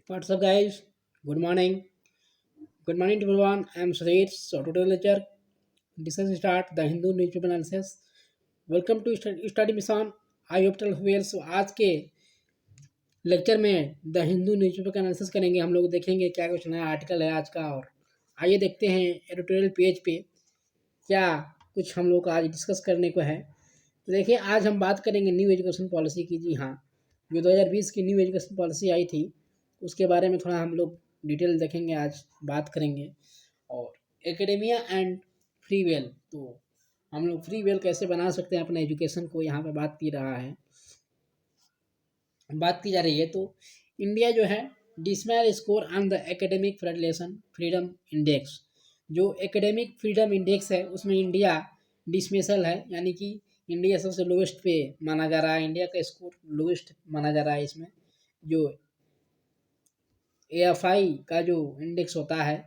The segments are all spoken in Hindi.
What's up, guys? Good morning. Good morning to everyone. I'm Suresh. So today lecture discuss start the Hindu newspaper analysis. Welcome to study mission. I hope all well. So आज के लेक्चर में द हिंदू न्यूज़पेपर का एनालिसिस करेंगे। हम लोग देखेंगे क्या कुछ नया आर्टिकल है आज का। और आइए देखते हैं एडिटोरियल पेज पे क्या कुछ हम लोग का आज डिस्कस करने को है। तो देखिए, आज हम बात करेंगे न्यू एजुकेशन पॉलिसी की। जी हाँ, जो 2020 की न्यू एजुकेशन पॉलिसी आई थी उसके बारे में थोड़ा हम लोग डिटेल देखेंगे, आज बात करेंगे। और एकेडेमिया एंड फ्री वेल, तो हम लोग फ्री वेल कैसे बना सकते हैं अपने एजुकेशन को, यहाँ पे बात की जा रही है। तो इंडिया जो है dismal score on the academic freedom index, जो एकेडमिक फ्रीडम इंडेक्स है उसमें इंडिया डिसमेसल है, यानी कि इंडिया सबसे लोवेस्ट पे माना जा रहा है। इंडिया का स्कोर लोवेस्ट माना जा रहा है। इसमें जो AFI का जो इंडेक्स होता है,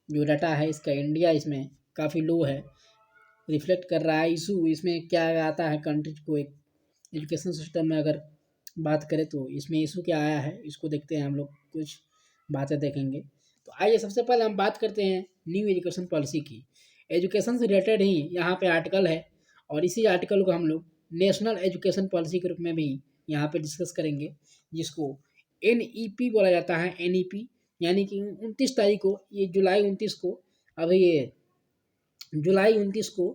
जो डाटा है इसका, इंडिया इसमें काफ़ी लो है, रिफ्लेक्ट कर रहा है। इशू इसमें क्या आता है कंट्रीज को, एक एजुकेशन सिस्टम में अगर बात करें तो इसमें इशू क्या आया है, इसको देखते हैं। हम लोग कुछ बातें देखेंगे। तो आइए सबसे पहले हम बात करते हैं न्यू एजुकेशन पॉलिसी की। एजुकेशन से रिलेटेड ही यहाँ पे आर्टिकल है, और इसी आर्टिकल को हम लोग नेशनल एजुकेशन पॉलिसी के रूप में भी यहाँ पे डिस्कस करेंगे, जिसको NEP बोला जाता है। NEP यानी कि 29 तारीख को, ये जुलाई 29 को, अभी ये जुलाई 29 को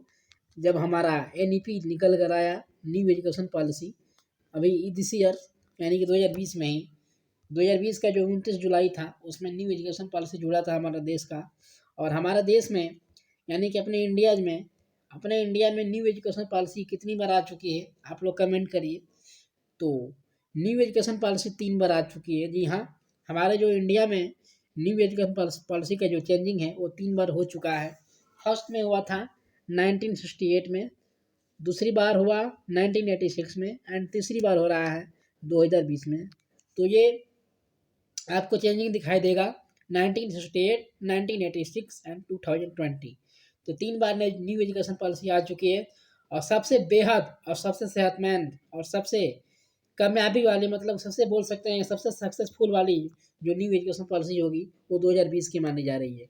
जब हमारा NEP निकल कर आया, न्यू एजुकेशन पॉलिसी, अभी दिस ईयर यानी कि 2020 में ही, 2020 का जो 29 जुलाई था उसमें न्यू एजुकेशन पॉलिसी जुड़ा था हमारा देश का। और हमारे देश में यानी कि अपने इंडिया में न्यू एजुकेशन पॉलिसी कितनी बार आ चुकी है, आप लोग कमेंट करिए। तो न्यू एजुकेशन पॉलिसी 3 बार आ चुकी है। जी हाँ, हमारे जो इंडिया में न्यू एजुकेशन पॉलिसी का जो चेंजिंग है वो 3 बार हो चुका है। फर्स्ट में हुआ था 1968 में, दूसरी बार हुआ 1986 में, एंड तीसरी बार हो रहा है 2020 में। तो ये आपको चेंजिंग दिखाई देगा 1968, 1986 एंड 2020। तो 3 बार न्यू एजुकेशन पॉलिसी आ चुकी है। और सबसे बेहद और सबसे सेहतमंद और सबसे कामयाबी वाली, मतलब सबसे बोल सकते हैं सबसे सक्सेसफुल वाली जो न्यू एजुकेशन पॉलिसी होगी वो 2020 की मानी जा रही है।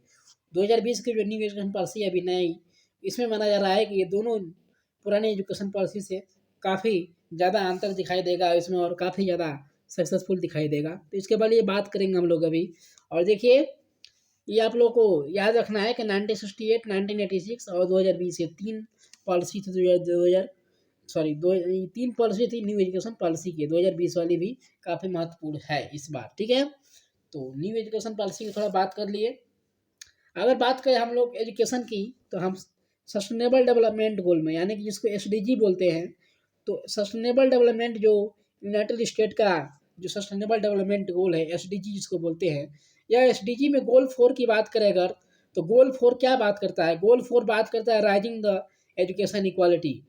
2020 की जो न्यू एजुकेशन पॉलिसी अभी नई, इसमें माना जा रहा है कि ये दोनों पुरानी एजुकेशन पॉलिसी से काफ़ी ज़्यादा अंतर दिखाई देगा इसमें, और काफ़ी ज़्यादा सक्सेसफुल दिखाई देगा। तो इसके बारे में बात करेंगे हम लोग अभी। और देखिए, ये आप लोग को याद रखना है कि 1968, 1986 और 2020 ये 3 पॉलिसी थी। 3 पॉलिसी थी न्यू एजुकेशन पॉलिसी की। 2020 वाली भी काफ़ी महत्वपूर्ण है इस बार, ठीक है। तो न्यू एजुकेशन पॉलिसी की थोड़ा बात कर लिए। अगर बात करें हम लोग एजुकेशन की, तो हम सस्टेनेबल डेवलपमेंट गोल में, यानी कि जिसको SDG बोलते हैं, तो सस्टेनेबल डेवलपमेंट जो यूनाइटेड स्टेट का जो सस्टेनेबल डेवलपमेंट गोल है, SDG जिसको बोलते हैं, यह SDG में गोल 4 की बात करें अगर, तो गोल 4 क्या बात करता है? गोल 4 बात करता है rising the education equality.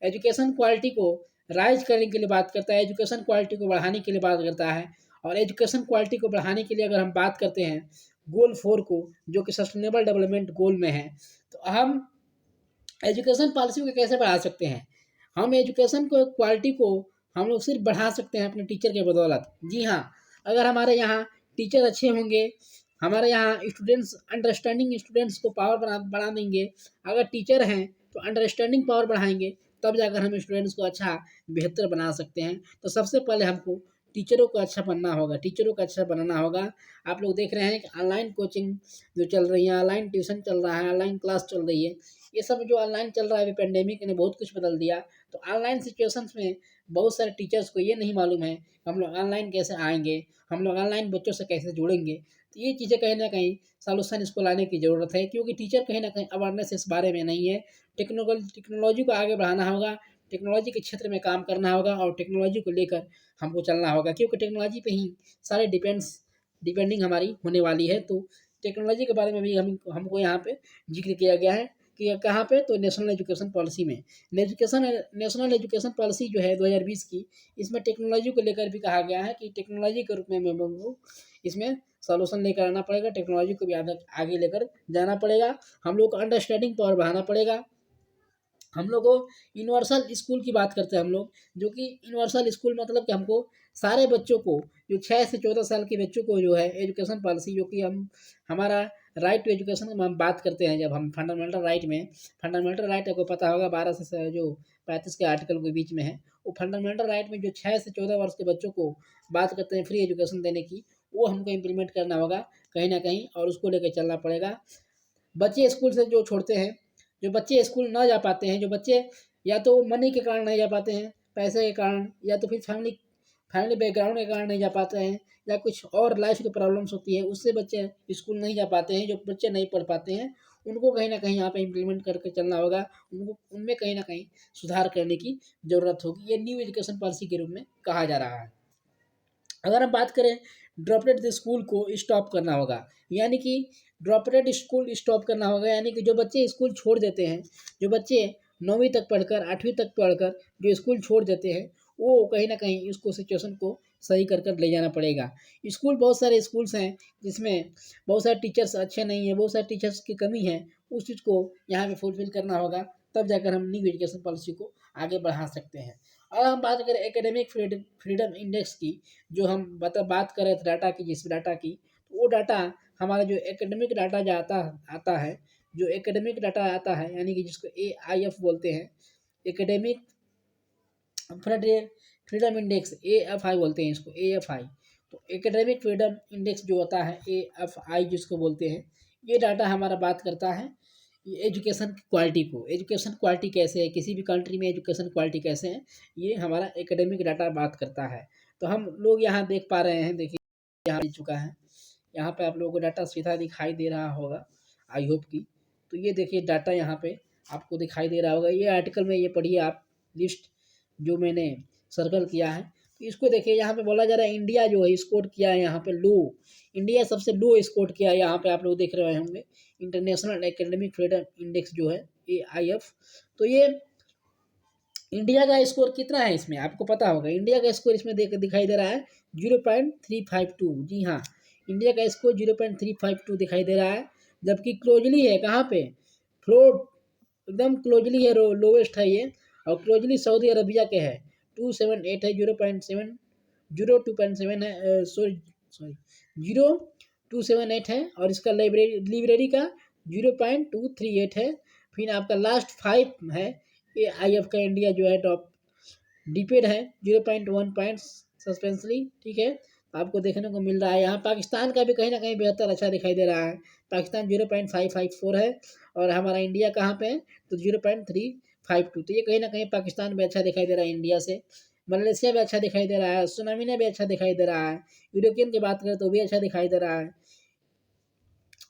Education quality को राइज करने के लिए बात करता है, एजुकेशन क्वालिटी को बढ़ाने के लिए बात करता है। और एजुकेशन क्वालिटी को बढ़ाने के लिए अगर हम बात करते हैं गोल 4 को, जो कि सस्टेनेबल डेवलपमेंट गोल में है, तो हम एजुकेशन पॉलिसी को कैसे बढ़ा सकते हैं? हम एजुकेशन को क्वालिटी को हम लोग सिर्फ बढ़ा सकते हैं अपने टीचर के बदौलत। जी हाँ, अगर हमारे यहाँ टीचर अच्छे होंगे, हमारे यहाँ स्टूडेंट्स अंडरस्टैंडिंग स्टूडेंट्स को पावर बढ़ा देंगे। अगर टीचर हैं तो अंडरस्टैंडिंग पावर बढ़ाएंगे, तब जाकर हम स्टूडेंट्स को अच्छा बेहतर बना सकते हैं। तो सबसे पहले हमको टीचरों को अच्छा बनना होगा, टीचरों को अच्छा बनाना होगा। आप लोग देख रहे हैं कि ऑनलाइन कोचिंग जो चल रही है, ऑनलाइन ट्यूशन चल रहा है, ऑनलाइन क्लास चल रही है, ये सब जो ऑनलाइन चल रहा है, पेंडेमिक ने बहुत कुछ बदल दिया। तो ऑनलाइन सिचुएशंस में बहुत सारे टीचर्स को ये नहीं मालूम है हम लोग ऑनलाइन कैसे आएंगे, हम लोग ऑनलाइन बच्चों से कैसे जुड़ेंगे। तो ये चीज़ें कहीं ना कहीं सॉल्यूशन इसको लाने की ज़रूरत है, क्योंकि टीचर कहीं ना कहीं अवेयरनेस इस बारे में नहीं है। टेक्नोलॉजी को आगे बढ़ाना होगा, टेक्नोलॉजी के क्षेत्र में काम करना होगा, और टेक्नोलॉजी को लेकर हमको चलना होगा, क्योंकि टेक्नोलॉजी पे ही सारे डिपेंडिंग हमारी होने वाली है। तो टेक्नोलॉजी के बारे में भी हमको यहाँ पे जिक्र किया गया है कि कहाँ पे, तो नेशनल एजुकेशन पॉलिसी में। नेशनल एजुकेशन पॉलिसी जो है 2020 की, इसमें टेक्नोलॉजी को लेकर भी कहा गया है कि टेक्नोलॉजी के रूप में हम लोगों को इसमें सॉल्यूशन लेकर आना पड़ेगा, टेक्नोलॉजी को भी आगे लेकर जाना पड़ेगा। हम लोग को अंडरस्टैंडिंग पावर बढ़ाना पड़ेगा, हम लोग को यूनिवर्सल स्कूल की बात करते हैं हम लोग, जो कि यूनिवर्सल स्कूल मतलब कि हमको सारे बच्चों को, जो 6 से 14 साल के बच्चों को जो है एजुकेशन पॉलिसी, जो कि हम हमारा राइट टू एजुकेशन में हम बात करते हैं, जब हम फंडामेंटल राइट में, फंडामेंटल राइट आपको पता होगा 12 से जो 35 के आर्टिकल के बीच में है, वो फंडामेंटल राइट में जो 6 से 14 वर्ष के बच्चों को बात करते हैं फ्री एजुकेशन देने की, वो हमको इम्प्लीमेंट करना होगा कहीं ना कहीं, और उसको लेकर चलना पड़ेगा। बच्चे स्कूल से जो छोड़ते हैं, जो बच्चे स्कूल ना जा पाते हैं, जो बच्चे या तो मनी के कारण नहीं जा पाते हैं, पैसे के कारण, या तो फिर फैमिली फैमिली बैकग्राउंड के कारण नहीं जा पाते हैं, या कुछ और लाइफ की प्रॉब्लम्स होती है, उससे बच्चे स्कूल नहीं जा पाते हैं, जो बच्चे नहीं पढ़ पाते हैं, उनको कहीं ना कहीं यहाँ पे इम्प्लीमेंट करके चलना होगा, उनको उनमें कहीं ना कहीं सुधार करने की ज़रूरत होगी। ये न्यू एजुकेशन पॉलिसी के रूप में कहा जा रहा है। अगर हम बात करें ड्रॉपलेट स्कूल को स्टॉप करना होगा, यानी कि ड्रॉपलेट स्कूल स्टॉप करना होगा, यानी कि जो बच्चे स्कूल छोड़ देते हैं, जो बच्चे 9वीं तक पढ़कर 8वीं तक पढ़कर जो स्कूल छोड़ देते हैं, वो कहीं ना कहीं इसको सिचुएशन को सही कर कर ले जाना पड़ेगा। स्कूल बहुत सारे स्कूल्स हैं जिसमें बहुत सारे टीचर्स अच्छे नहीं हैं, बहुत सारे टीचर्स की कमी है, उस चीज़ को यहाँ पे फुलफिल करना होगा, तब जाकर हम न्यू एजुकेशन पॉलिसी को आगे बढ़ा सकते हैं। और हम बात करें एकेडमिक फ्रीडम इंडेक्स की, जो हम बात कर रहे थे डाटा की, जिस डाटा की, तो वो डाटा हमारा जो एकेडमिक डाटा जो आता है, जो एकेडमिक डाटा आता है, यानी कि जिसको AIF बोलते हैं, एकेडमिक फ्रीडम इंडेक्स, AFI बोलते हैं इसको, AFI। तो एकेडमिक फ्रीडम इंडेक्स जो होता है, AFI जिसको बोलते हैं, ये डाटा हमारा बात करता है एजुकेशन क्वालिटी को, एजुकेशन क्वालिटी कैसे है, किसी भी कंट्री में एजुकेशन क्वालिटी कैसे है, ये हमारा एकेडमिक डाटा बात करता है। तो हम लोग यहाँ देख पा रहे हैं, देखिए यहाँ मिल चुका है, यहाँ पे आप लोगों को डाटा सीधा दिखाई दे रहा होगा, आई होप की। तो ये देखिए डाटा यहाँ पे आपको दिखाई दे रहा होगा, ये आर्टिकल में ये पढ़िए आप, लिस्ट जो मैंने सर्कल किया है। तो इसको देखिए, यहाँ पे बोला जा रहा है इंडिया जो है स्कोर किया है यहाँ पे लो, इंडिया सबसे लो स्कोर किया है, यहाँ पे आप लोग देख रहे होंगे इंटरनेशनल एकेडमिक फ्रीडम इंडेक्स जो है AIF। तो ये इंडिया का स्कोर कितना है इसमें आपको पता होगा, इंडिया का स्कोर इसमें दिखाई दे रहा है 0.352। जी हाँ, इंडिया का स्कोर 0.352 दिखाई दे रहा है, जबकि क्लोजली है कहाँ पे, फ्लोर एकदम क्लोजली है, लोवेस्ट है ये, और क्लोजली सऊदी अरबिया के है 278 है, 02.7 है, सॉरी सॉरी 0278 है, और इसका लिबरेरी का 0.238 है। फिर आपका लास्ट 5 है AIF का, इंडिया जो है टॉप डिपेड है 0.1 पॉइंट सस्पेंसली, ठीक है। तो आपको देखने को मिल रहा है यहाँ पाकिस्तान का भी कहीं ना कहीं बेहतर अच्छा दिखाई दे रहा है, पाकिस्तान 0.554 है, और हमारा इंडिया कहाँ पे है, तो 0.352। तो ये कहीं ना कहीं पाकिस्तान भी अच्छा दिखाई दे रहा है इंडिया से, मलेशिया भी अच्छा दिखाई दे रहा है, सुनामी भी अच्छा दिखाई दे रहा है, यूरोपियन की बात करें तो भी अच्छा दिखाई दे रहा है,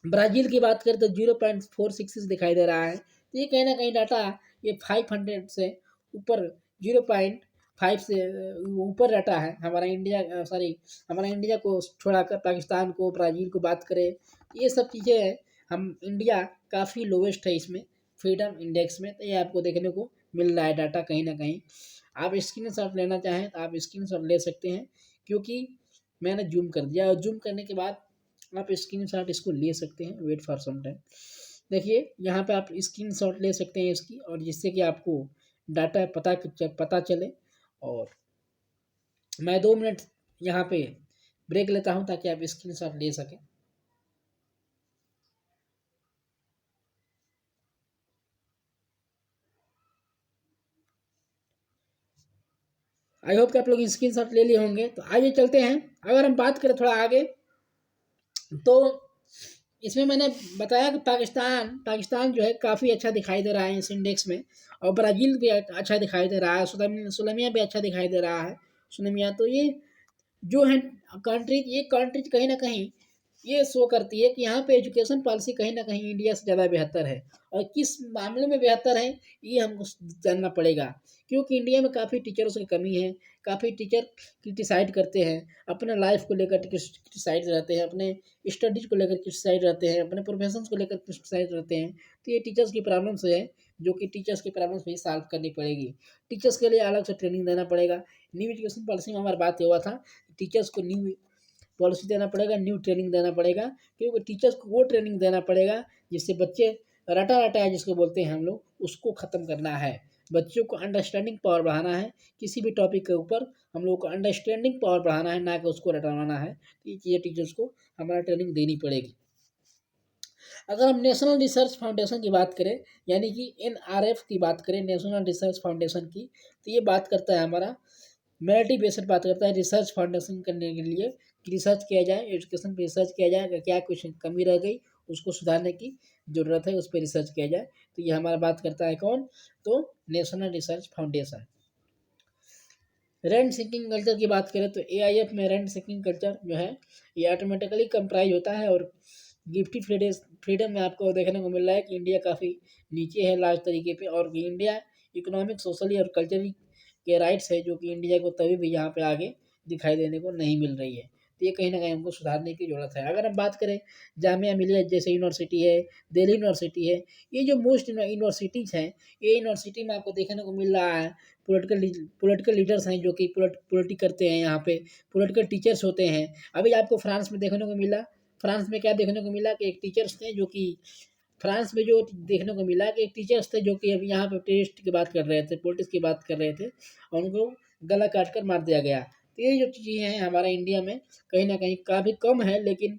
ब्राज़ील की बात करें तो 0.466 दिखाई दे रहा है। तो ये कहीं ना कहीं डाटा ये 500 से ऊपर, 0.5 से ऊपर डाटा है हमारा इंडिया, सॉरी हमारा इंडिया को छोड़ाकर पाकिस्तान को, ब्राज़ील को बात करें, ये सब चीज़ें हैं, हम इंडिया काफ़ी लोवेस्ट है इसमें फ्रीडम इंडेक्स में। तो ये आपको देखने को मिल रहा है डाटा कहीं ना कहीं। आप स्क्रीनशॉट लेना चाहें तो आप स्क्रीनशॉट ले सकते हैं, क्योंकि मैंने जूम कर दिया, और जूम करने के बाद आप स्क्रीनशॉट इसको ले सकते हैं, वेट फॉर सम टाइम। देखिए यहाँ पे आप स्क्रीनशॉट ले सकते हैं इसकी, और जिससे कि आपको डाटा पता चले। और मैं 2 मिनट यहाँ पे ब्रेक लेता हूँ ताकि आप स्क्रीनशॉट ले सकें। आई होप कि आप लोग स्क्रीनशॉट ले लिए होंगे। तो आइए चलते हैं, अगर हम बात करें थोड़ा आगे, तो इसमें मैंने बताया कि पाकिस्तान जो है काफ़ी अच्छा दिखाई दे रहा है इस इंडेक्स में, और ब्राज़ील भी अच्छा दिखाई दे रहा है, सुलमिया भी अच्छा दिखाई दे रहा है, सुलमिया। तो ये जो है ये कंट्रीज कहीं ना कहीं ये शो करती है कि यहाँ पे एजुकेशन पॉलिसी कहीं ना कहीं इंडिया से ज़्यादा बेहतर है, और किस मामले में बेहतर है ये हमको जानना पड़ेगा, क्योंकि इंडिया में काफ़ी टीचर्स की कमी है, काफ़ी टीचर क्रिटिसाइड करते हैं, अपने लाइफ को लेकर क्रिटिसाइड रहते हैं, अपने स्टडीज को लेकर क्रिटिसाइड रहते हैं, अपने प्रोफेशन को लेकर क्रिटिसाइड रहते हैं। तो ये टीचर्स की प्रॉब्लम्स है, जो कि टीचर्स की प्रॉब्लम्स भी सॉल्व करनी पड़ेगी, टीचर्स के लिए अलग से ट्रेनिंग देना पड़ेगा। न्यू एजुकेशन पॉलिसी में हमारी बात हुआ था, टीचर्स को न्यू पॉलिसी देना पड़ेगा, न्यू ट्रेनिंग देना पड़ेगा, क्योंकि टीचर्स को वो ट्रेनिंग देना पड़ेगा जिससे बच्चे रटा रटा है जिसको बोलते हैं हम लोग, उसको ख़त्म करना है। बच्चों को अंडरस्टैंडिंग पावर बढ़ाना है, किसी भी टॉपिक के ऊपर हम लोग को अंडरस्टैंडिंग पावर बढ़ाना है, ना कि उसको रटवाना है। ये चीज़ें टीचर्स को हमारा ट्रेनिंग देनी पड़ेगी। अगर हम नेशनल रिसर्च फाउंडेशन की बात करें, यानी कि NRF की बात करें, नेशनल रिसर्च फाउंडेशन की, तो ये बात करता है हमारा मेरिट बेस्ड बात करता है रिसर्च फाउंडेशन करने के लिए कि रिसर्च किया जाए, एजुकेशन पे रिसर्च किया जाए, अगर क्या कुछ कमी रह गई उसको सुधारने की ज़रूरत है, उस पर रिसर्च किया जाए। तो ये हमारा बात करता है कौन, तो national research foundation. Rent seeking culture की बात करें तो AIF में रेंट सीकिंग कल्चर जो है ये ऑटोमेटिकली कंप्राइज होता है, और गिफ्टी फ्रीडम में आपको देखने को मिल रहा है कि इंडिया काफ़ी नीचे है लार्ज तरीके पे, और इंडिया इकोनॉमिक, सोशली और कल्चरली के राइट्स है जो कि इंडिया को तभी भी यहाँ पे आगे दिखाई देने को नहीं मिल रही है। तो ये कहीं ना कहीं हमको सुधारने की ज़रूरत है। अगर हम बात करें जामिया मिलिया जैसे यूनिवर्सिटी है, दिल्ली यूनिवर्सिटी है, ये जो मोस्ट यूनिवर्सिटीज़ हैं, ये यूनिवर्सिटी में आपको देखने को मिल रहा है पॉलिटिकल लीडर्स हैं जो कि पॉलिटिक करते हैं, यहाँ पे पॉलिटिकल टीचर्स होते हैं। अभी आपको फ्रांस में देखने को मिला, फ्रांस में क्या देखने को मिला कि एक टीचर्स थे जो कि फ्रांस में जो देखने को मिला कि एक टीचर्स थे जो कि अभी यहाँ पे टेररिस्ट की बात कर रहे थे, पॉलिटिक्स की बात कर रहे थे, और उनको गला काट कर मार दिया गया। तो ये जो चीज़ें हैं हमारे इंडिया में कहीं ना कहीं काफ़ी कम है, लेकिन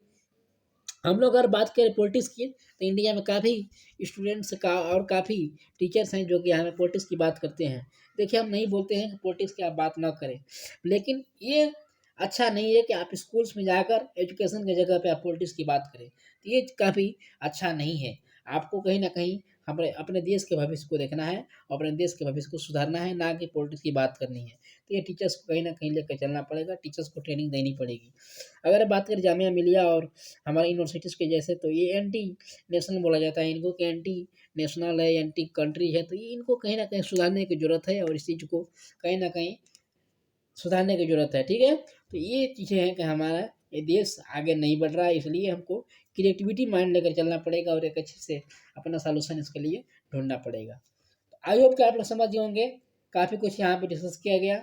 हम लोग अगर बात करें पॉलिटिक्स की तो इंडिया में काफ़ी स्टूडेंट्स का और काफ़ी टीचर्स हैं जो कि हमें पॉलिटिक्स की बात करते हैं। देखिए, हम नहीं बोलते हैं कि पॉलिटिक्स की आप बात ना करें, लेकिन ये अच्छा नहीं है कि आप स्कूल्स में जाकर एजुकेशन की जगह पे आप पॉलिटिक्स की बात करें, तो ये काफ़ी अच्छा नहीं है। आपको कहीं ना कहीं हमें अपने देश के भविष्य को देखना है और अपने देश के भविष्य को सुधारना है, ना कि पॉलिटिक्स की बात करनी है। तो ये टीचर्स को कहीं ना कहीं लेकर चलना पड़ेगा, टीचर्स को ट्रेनिंग देनी पड़ेगी। अगर बात करें जामिया मिलिया और हमारे यूनिवर्सिटीज़ के जैसे, तो ये एंटी नेशनल बोला जाता है इनको, कि एंटी नेशनल है, एंटी कंट्री है। तो ये इनको कहीं ना कहीं सुधारने की ज़रूरत है, और इस चीज़ को कहीं ना कहीं सुधारने की ज़रूरत है। ठीक है, तो ये चीज़ें हैं कि हमारा ये देश आगे नहीं बढ़ रहा है, इसलिए हमको क्रिएटिविटी माइंड लेकर चलना पड़ेगा और एक अच्छे से अपना सॉल्यूशन इसके लिए ढूंढना पड़ेगा। आई होप कि आप लोग समझ गए होंगे, काफ़ी कुछ यहाँ पे डिस्कस किया गया,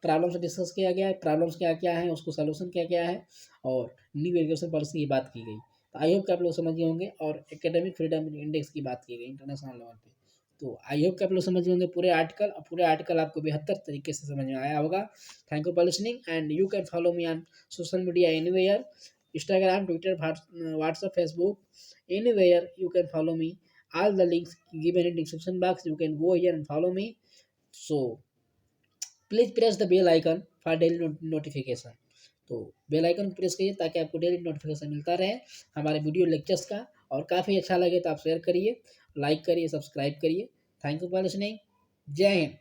प्रॉब्लम्स डिस्कस किया गया, प्रॉब्लम्स क्या क्या है, उसको सॉल्यूशन क्या क्या है, और न्यू एजुकेशन पॉलिसी की बात की गई। तो आई होप कि आप लोग समझ गए होंगे, और एकेडमिक फ्रीडम इंडेक्स की बात की गई इंटरनेशनल लेवल पे। तो आई होप कि आप लोग समझ गए होंगे पूरे आर्टिकल, और पूरे आर्टिकल आपको बेहतर तरीके से समझ में आया होगा। Thank you for listening, and you can follow me on social media anywhere, Instagram, Twitter, WhatsApp, Facebook, anywhere you can follow me. All the links given in description box. You can go here and follow me. So please press the bell icon for daily notification. तो बेल आइकन को प्रेस करिए ताकि आपको डेली नोटिफिकेशन मिलता रहे हमारे वीडियो लेक्चर्स का, और काफ़ी अच्छा लगे तो आप शेयर करिए, लाइक करिए, सब्सक्राइब करिए। Thank you for listening. जय हिंद।